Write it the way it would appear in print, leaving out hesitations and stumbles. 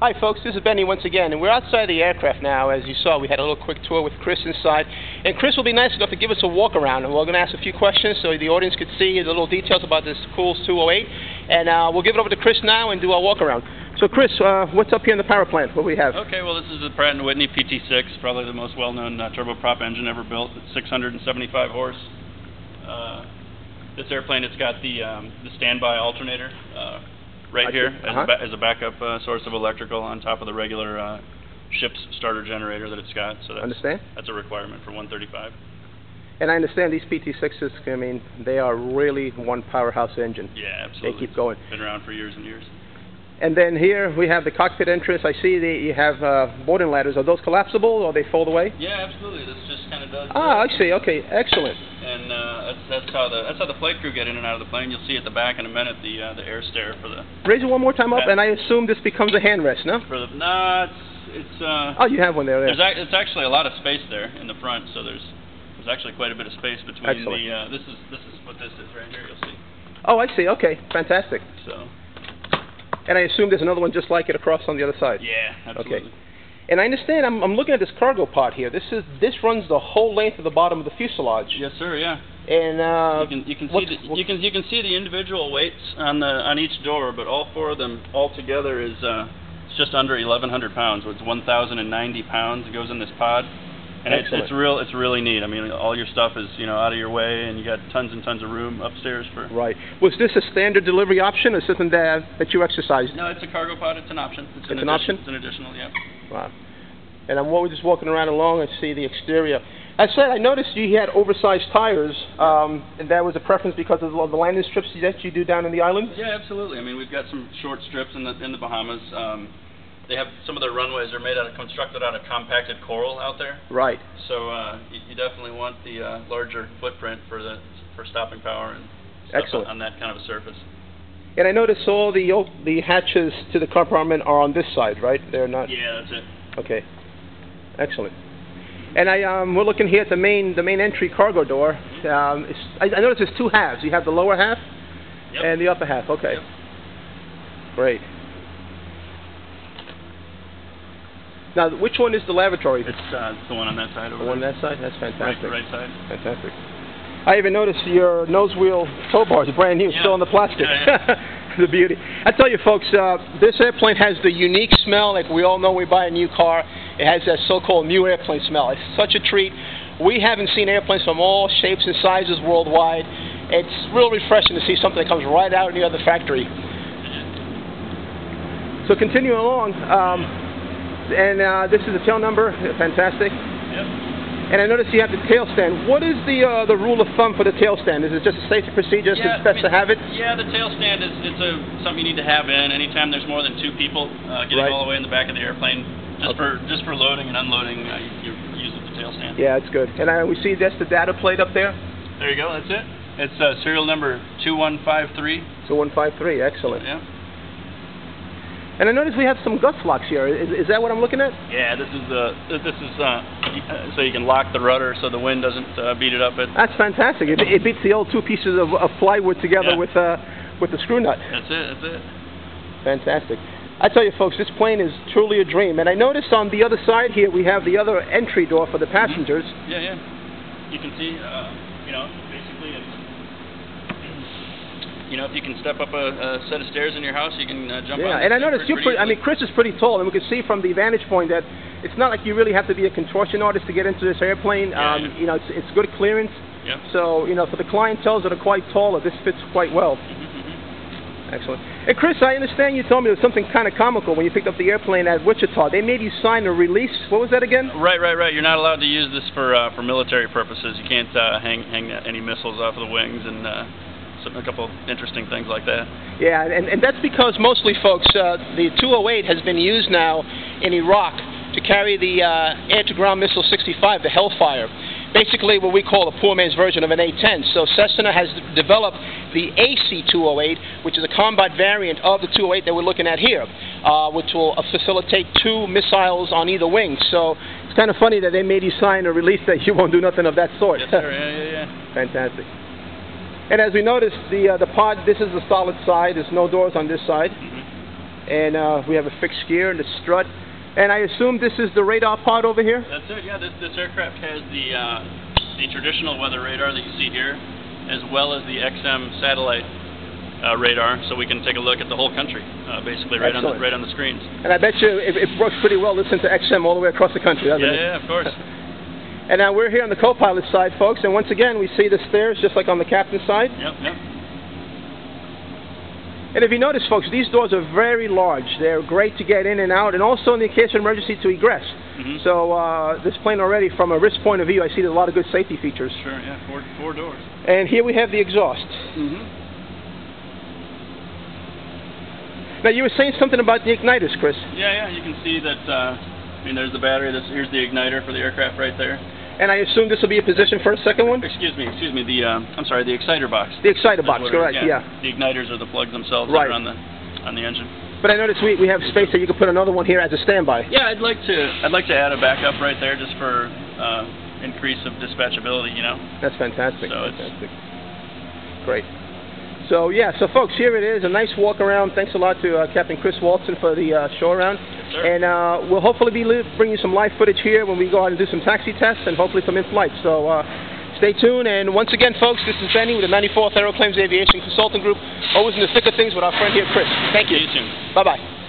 Hi folks, this is Benny once again, and we're outside the aircraft now. As you saw, we had a little quick tour with Chris inside, and Chris will be nice enough to give us a walk around, and we're going to ask a few questions so the audience could see the little details about this cool C-208, and we'll give it over to Chris now and do our walk around. So Chris, what's up here in the power plant? What do we have? Okay, well this is the Pratt & Whitney PT6, probably the most well-known turboprop engine ever built. It's 675 horse. This airplane, it's got the standby alternator right here as a backup source of electrical on top of the regular ship's starter generator that it's got. So that's a requirement for 135. And I understand these PT6s, I mean, they are really one powerhouse engine. Yeah, absolutely. They keep going. Been around for years and years. And then here we have the cockpit entrance. I see that you have boarding ladders. Are those collapsible or they fold away? Yeah, absolutely. This just kind of does. I see. Okay, excellent. And that's how the flight crew get in and out of the plane. You'll see at the back in a minute the air stair for the. Raise it one more time up, and I assume this becomes a handrest, no? It's. Oh, you have one there. It's actually a lot of space there in the front, so there's actually quite a bit of space between the. This is what this is right here. You'll see. Oh, I see. Okay, fantastic. So. And I assume there's another one just like it across on the other side. Yeah, absolutely. Okay. And I understand. I'm looking at this cargo pod here. This runs the whole length of the bottom of the fuselage. Yes, sir. Yeah. And you can see the individual weights on each door, but all four of them all together is it's just under 1,100 pounds. It's 1,090 pounds. It goes in this pod. And it's really neat. I mean, all your stuff is out of your way, and you got tons and tons of room upstairs for. Right. Was this a standard delivery option, or something that you exercised? No, it's a cargo pod. It's an option. It's an option. It's an additional, yeah. Wow. And we're just walking around along and see the exterior. I noticed you had oversized tires, and that was a preference because of the landing strips that you do down in the islands. Yeah, absolutely. I mean, we've got some short strips in the Bahamas. They have some of their runways are constructed out of compacted coral out there. Right. So you definitely want the larger footprint for stopping power and stuff on that kind of a surface. And I noticed all the hatches to the compartment are on this side, right? They're not. Yeah, that's it. Okay. Excellent. And we're looking here at the main entry cargo door. I noticed there's two halves. You have the lower half and the upper half. Okay. Yep. Great. Now, which one is the lavatory? It's the one on that side over there. The one on that side? That's fantastic. Right side. Fantastic. I even noticed your nose wheel tow bars are brand new, still in the plastic. Yeah. The beauty. I tell you, folks, this airplane has the unique smell. Like we all know when we buy a new car, it has that so-called new airplane smell. It's such a treat. We haven't seen airplanes from all shapes and sizes worldwide. It's real refreshing to see something that comes right out of the other factory. So continuing along. And this is the tail number. Fantastic. Yep. And I noticed you have the tail stand. What is the rule of thumb for the tail stand? Is it just a safety procedure? It's best to have it? Yeah, the tail stand is something you need to have in. Anytime there's more than two people getting all the way in the back of the airplane, just for loading and unloading, you use the tail stand. Yeah, it's good. And we see that's the data plate up there. There you go. That's it. It's serial number 2153. 2153. Excellent. Yeah. And I noticed we have some gust locks here. Is that what I'm looking at? Yeah, this is so you can lock the rudder so the wind doesn't beat it up. That's fantastic. It beats the old two pieces of plywood together with the screw nut. That's it. Fantastic. I tell you, folks, this plane is truly a dream. And I noticed on the other side here we have the other entry door for the passengers. Yeah. You can see, basically it's. If you can step up a set of stairs in your house, you can jump on. Yeah, and I noticed Chris is pretty tall, and we can see from the vantage point that it's not like you really have to be a contortion artist to get into this airplane. It's good clearance. Yep. So, for the clientele that are quite taller, this fits quite well. Excellent. And Chris, I understand you told me there was something kind of comical when you picked up the airplane at Wichita. They made you sign a release. What was that again? Right. You're not allowed to use this for military purposes. You can't hang any missiles off of the wings and. A couple interesting things like that. Yeah, and that's because mostly, folks, the 208 has been used now in Iraq to carry the air-to-ground missile 65, the Hellfire. Basically what we call a poor man's version of an A-10. So Cessna has developed the AC-208, which is a combat variant of the 208 that we're looking at here, which will facilitate two missiles on either wing. So it's kind of funny that they made you sign a release that you won't do nothing of that sort. Yes, sir. Yeah. Fantastic. And as we noticed, the pod, this is the solid side. There's no doors on this side. And we have a fixed gear and the strut. And I assume this is the radar pod over here? That's it, yeah. This aircraft has the traditional weather radar that you see here, as well as the XM satellite radar, so we can take a look at the whole country, basically right on the screens. And I bet you it works pretty well listening to XM all the way across the country, doesn't it? Yeah, of course. And now we're here on the co-pilot side, folks, and once again we see the stairs just like on the captain's side. Yep. And if you notice, folks, these doors are very large. They're great to get in and out, and also in the case of emergency to egress. Mm-hmm. So this plane already, from a risk point of view, I see there's a lot of good safety features. Sure, yeah, four doors. And here we have the exhaust. Mm-hmm. Now, you were saying something about the igniters, Chris. Yeah, you can see that, there's the battery. Here's the igniter for the aircraft right there. And I assume this will be a position for a second one? Excuse me, I'm sorry, the exciter box. The exciter box, correct, yeah. The igniters are the plugs themselves that are on the engine. But I noticed we have space that you could put another one here as a standby. Yeah, I'd like to add a backup right there just for increase of dispatchability, That's fantastic. So fantastic. Great. So yeah, so folks, here it is, a nice walk around. Thanks a lot to Captain Chris Waltson for the show around. Yes, sir. And we'll hopefully be bringing you some live footage here when we go out and do some taxi tests and hopefully some in-flight. So stay tuned. And once again, folks, this is Benny with the 94th Aeroclaims Aviation Consulting Group. Always in the thick of things with our friend here, Chris. Thank you. See you soon. Bye-bye.